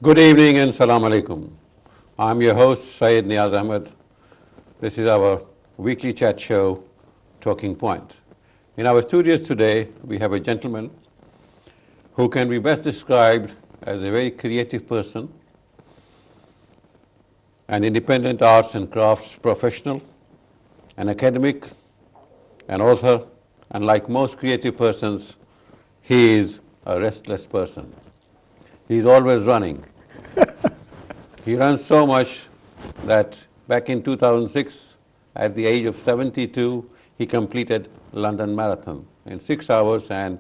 Good evening and salam alaikum. I'm your host, Syed Neaz Ahmad. This is our weekly chat show, Talking Point. In our studios today, we have a gentleman who can be best described as a very creative person, an independent arts and crafts professional, an academic, an author, and like most creative persons, he is a restless person. He's always running. He runs so much that back in 2006, at the age of 72, he completed London Marathon in 6 hours and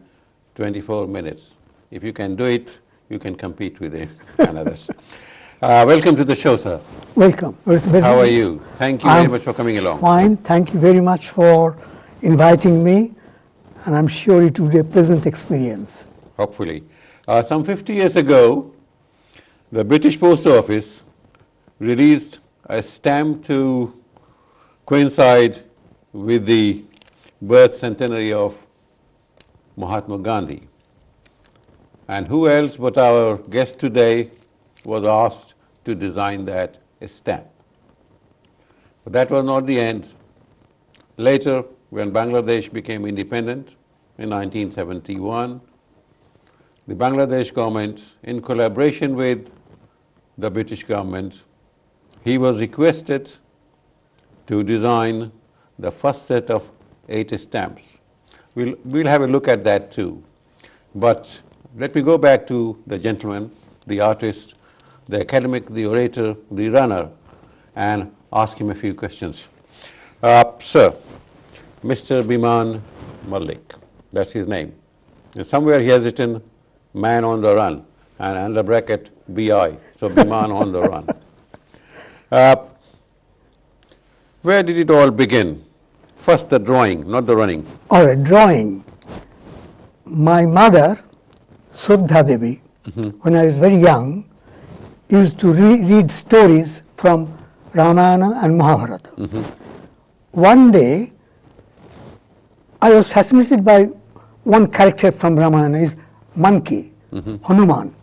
24 minutes. If you can do it, you can compete with him and others. Welcome to the show, sir. Welcome. How are you? Thank you very much for coming along. Fine. Thank you very much for inviting me, and I'm sure it will be a pleasant experience. Hopefully. Some 50 years ago, the British Post Office released a stamp to coincide with the birth centenary of Mahatma Gandhi. And who else but our guest today was asked to design that stamp. But that was not the end. Later, when Bangladesh became independent in 1971, the Bangladesh government, in collaboration with the British government, he was requested to design the first set of 8 stamps. We'll have a look at that too. But let me go back to the gentleman, the artist, the academic, the orator, the runner, and ask him a few questions. Sir, Mr. Biman Mullick, that's his name. And somewhere he has written man on the run, and under bracket BI, so Biman on the run. Where did it all begin? First the drawing, not the running. All right, drawing. My mother, Sudha Devi, when I was very young, used to read stories from Ramayana and Mahabharata. One day, I was fascinated by one character from Ramayana, is monkey, Hanuman.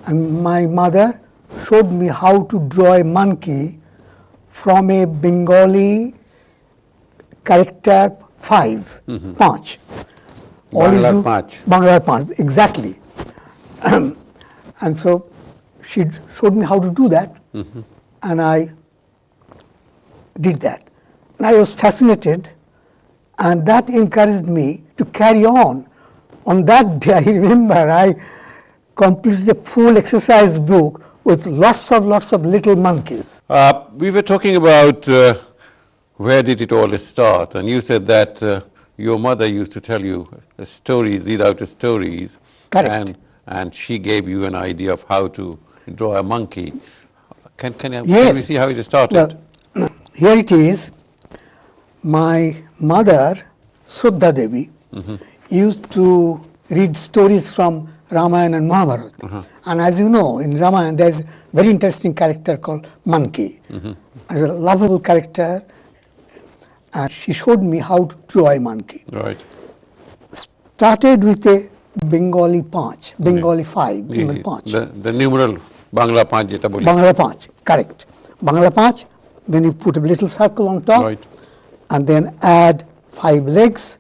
And my mother showed me how to draw a monkey from a Bengali character 5, Panch. Bangla Panch. Bangla Panch, exactly. And so she showed me how to do that, and I did that. And I was fascinated, and that encouraged me to carry on. On that day, I remember I completed a full exercise book with lots of little monkeys. We were talking about where did it all start, and you said that your mother used to tell you stories, read out stories. Correct. And she gave you an idea of how to draw a monkey. Can we see how it started? Well, here it is. My mother, Sudha Devi, used to read stories from Ramayana and Mahabharata. And as you know, in Ramayana, there's a very interesting character called Monkey. It's a lovable character, and she showed me how to draw a monkey. Right. Started with a Bengali Panch, Bengali 5, Bengali Panch. The numeral Bangla Panch jeta boli. Bangla Panch, correct. Bangla Panch, then you put a little circle on top, Right. and then add 5 legs,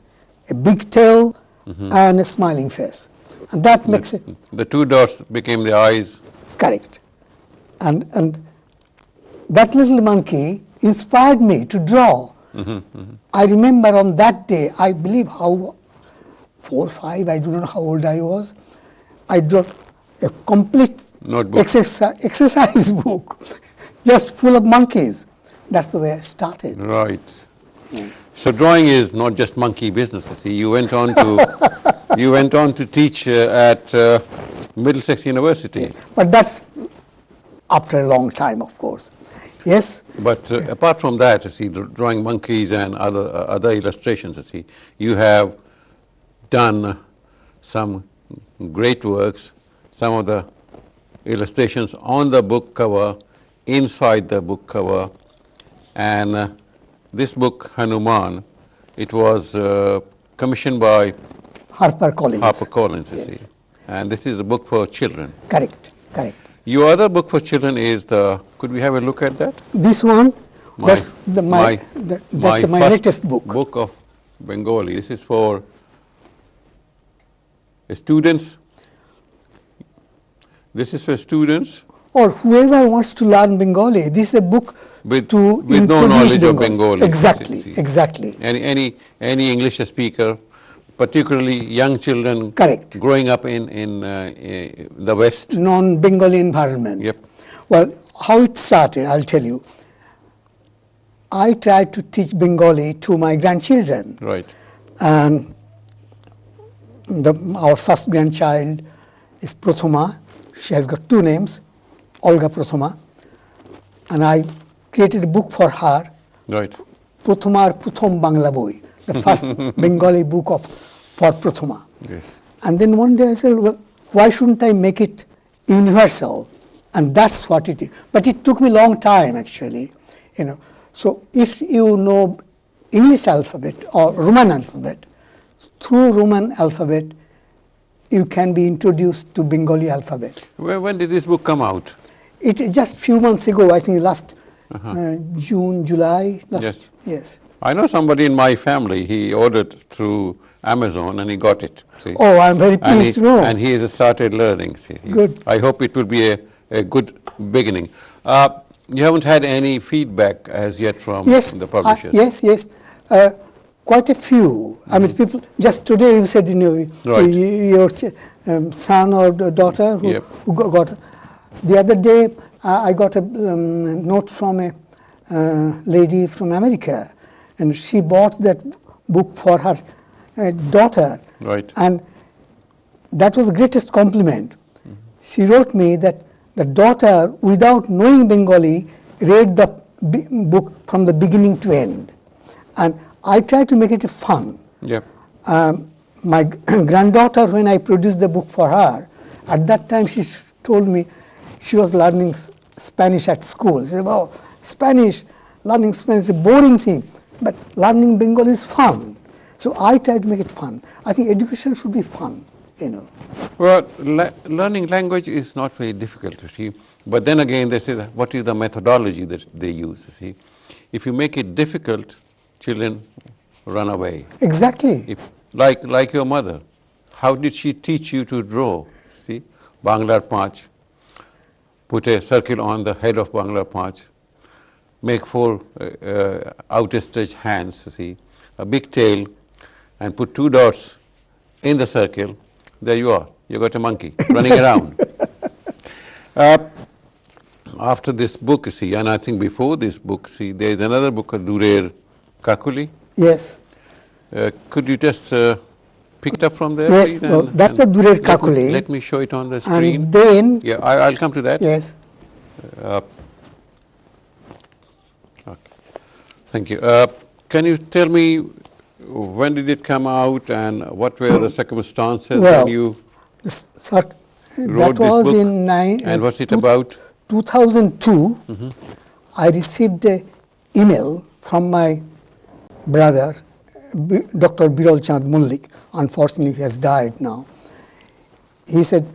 a big tail, and a smiling face. And that makes it The 2 dots became the eyes. correct. And that little monkey inspired me to draw. I remember on that day, I believe 4 or 5, I do not know how old I was, I drew a complete Notebook. exercise book, just full of monkeys. That's the way I started. Right. So drawing is not just monkey business. You see, you went on to teach at Middlesex University. But that's after a long time, of course. Yes. But apart from that, you see, drawing monkeys and other illustrations, you see, you have done some great works. Some of the illustrations on the book cover, inside the book cover, and this book, Hanuman, it was commissioned by HarperCollins. HarperCollins, you Yes. see. And this is a book for children. Correct, correct. Your other book for children is the, could we have a look at that? This one, that's my first latest book. Book of Bengali. This is for students. This is for students. Or whoever wants to learn Bengali. This is a book with no knowledge of Bengali. Exactly, exactly. Any English speaker, particularly young children. Correct. Growing up in the West. Non-Bengali environment. Yep. Well, how it started, I'll tell you. I tried to teach Bengali to my grandchildren. Right. And our first grandchild is Prathama. She has got two names, Olga Prathama. And I created a book for her. Right. Prathamar Pratham Bangla Boi, the first Bengali book for Prathama. Yes. And then one day I said, well, why shouldn't I make it universal? And that's what it is. But it took me a long time, actually. So if you know English alphabet or Roman alphabet, through Roman alphabet, you can be introduced to Bengali alphabet. When did this book come out? It just few months ago, I think last June, July. Yes. I know somebody in my family, he ordered through Amazon and he got it. See? Oh, I'm very pleased to know. And he has started learning. See. Good. I hope it will be a good beginning. You haven't had any feedback as yet from the publishers? Yes. Quite a few. I mean, people, just today you said, your son or daughter who got. The other day, I got a note from a lady from America, and she bought that book for her daughter. Right. And that was the greatest compliment. She wrote me that the daughter, without knowing Bengali, read the book from the beginning to end. And I tried to make it fun. Yeah. My granddaughter, when I produced the book for her, at that time she told me she was learning Spanish at school. She said, well, learning Spanish is a boring thing, but learning Bengali is fun. So I tried to make it fun. I think education should be fun, Well, learning language is not very difficult, you see. But then again, they say, what is the methodology that they use, you see. If you make it difficult, children run away. Exactly. Like your mother. How did she teach you to draw? See, Banglar Panch. Put a circle on the head of Banglar Panch. Make 4 outstretched hands, see, a big tail, and put 2 dots in the circle. There you are. You got a monkey running around. After this book, see, and I think before this book, see, there is another book, Durer Kakuli. Yes. Could you just pick it up from there, yes, please? Well, that's the Durer Kakuli. Let me show it on the screen. And then... Yeah, I'll come to that. Yes. Okay. Thank you. Can you tell me when did it come out and what were the circumstances when you wrote this book? And what's it about? 2002, I received an email from my brother, Dr. Biral Chand Mullick. Unfortunately, he has died now. He said,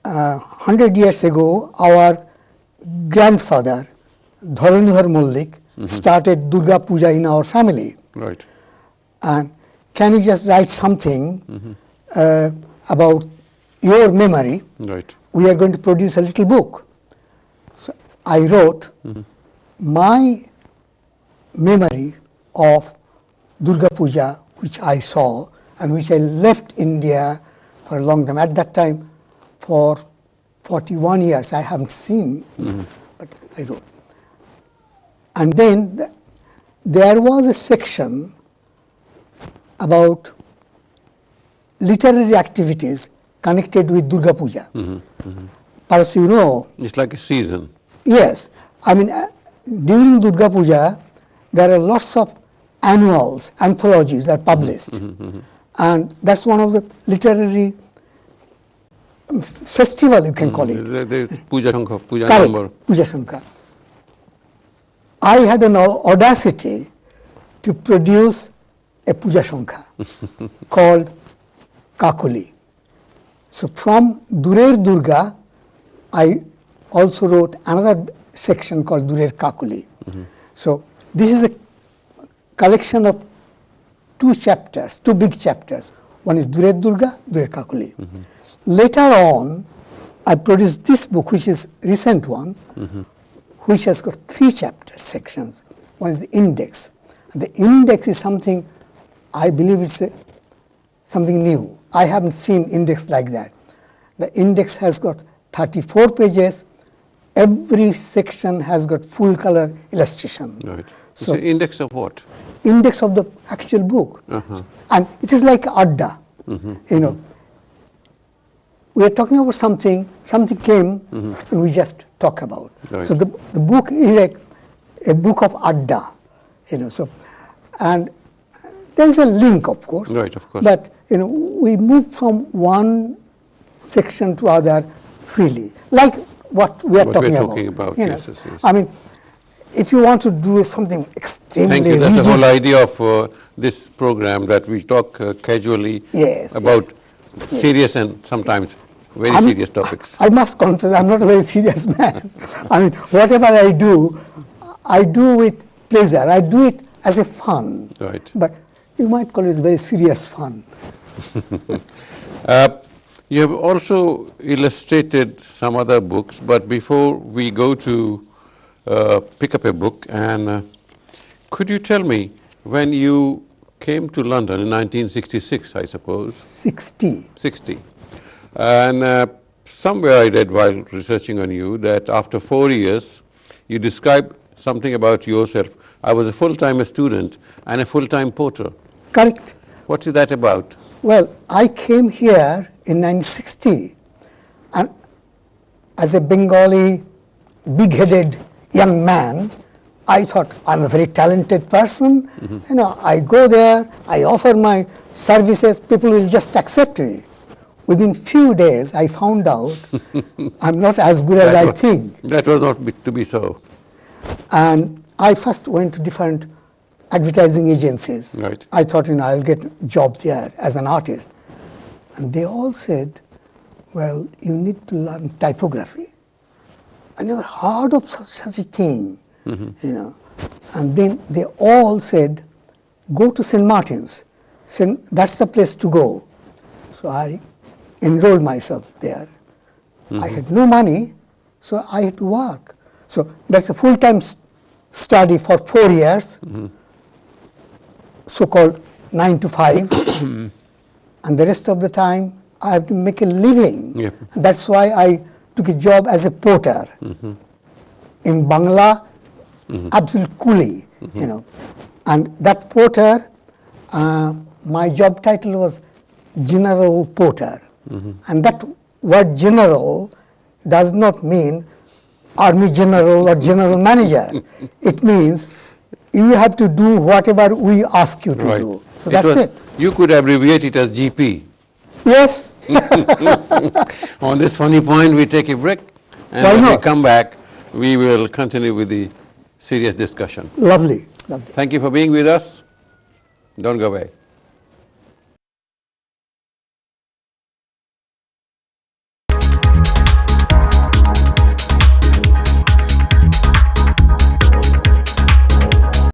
100 years ago, our grandfather, Dharanihar Mullick, started Durga Puja in our family. Right. And can you just write something about your memory? Right. We are going to produce a little book. So I wrote my memory of Durga Puja, which I saw and which I left India for a long time. At that time, for 41 years, I haven't seen, but I wrote. And then there was a section about literary activities connected with Durga Puja. Perhaps you know. It's like a season. Yes. I mean, during Durga Puja, there are lots of annuals, anthologies that are published. And that's one of the literary festival, you can call it. The Puja Shankha, Puja Correct, number. Puja Shankha. I had an audacity to produce a Puja Shankha called Kakuli. So from Durer Durga I also wrote another section called Durer Kakuli. So this is a collection of two chapters, two big chapters. One is Durer Durga, Durer Kakuli. Later on, I produced this book, which is a recent one, which has got three chapter sections. One is the index. And the index is something, I believe it's something new. I haven't seen index like that. The index has got 34 pages. Every section has got full color illustration. Right. So index of what? Index of the actual book. And it is like adda. You know, we are talking about something came and we just talk about. Right. So the book is a book of adda, you know. So, and there is a link, of course. Right, of course. But you know, we move from one section to other freely, like what we are talking about. You know. Yes, yes. I mean, if you want to do something extremely Thank you. That's rigid, the whole idea of this program, that we talk casually about serious and sometimes very serious topics. I must confess, I'm not a very serious man. I mean, whatever I do with pleasure. I do it as a fun. Right. But you might call it very serious fun. You have also illustrated some other books, but before we go to pick up a book, and could you tell me, when you came to London in 1966, I suppose? 60. And somewhere I read while researching on you that after 4 years, you described something about yourself. I was a full-time student and a full-time porter. Correct. What is that about? Well, I came here in 1960, and as a Bengali, big-headed young man, I thought I'm a very talented person. You know, I go there, I offer my services, people will just accept me. Within few days, I found out I'm not as good as I think. That was not to be so. And I first went to different advertising agencies. Right. I thought, you know, I'll get a job there as an artist. And they all said, well, you need to learn typography. I never heard of such a thing, you know. And then they all said, go to St. Martin's. That's the place to go. So I enrolled myself there. I had no money, so I had to work. So that's a full-time study for 4 years, so-called 9 to 5. And the rest of the time, I have to make a living. Yep. That's why I took a job as a porter in Bangla, absolute coolie, you know. And that porter, my job title was general porter. And that word general does not mean army general or general manager. It means you have to do whatever we ask you to do. So that's it. You could abbreviate it as GP. Yes. On this funny point, we take a break, and when we come back, we will continue with the serious discussion. Lovely. Lovely. Thank you for being with us. Don't go away.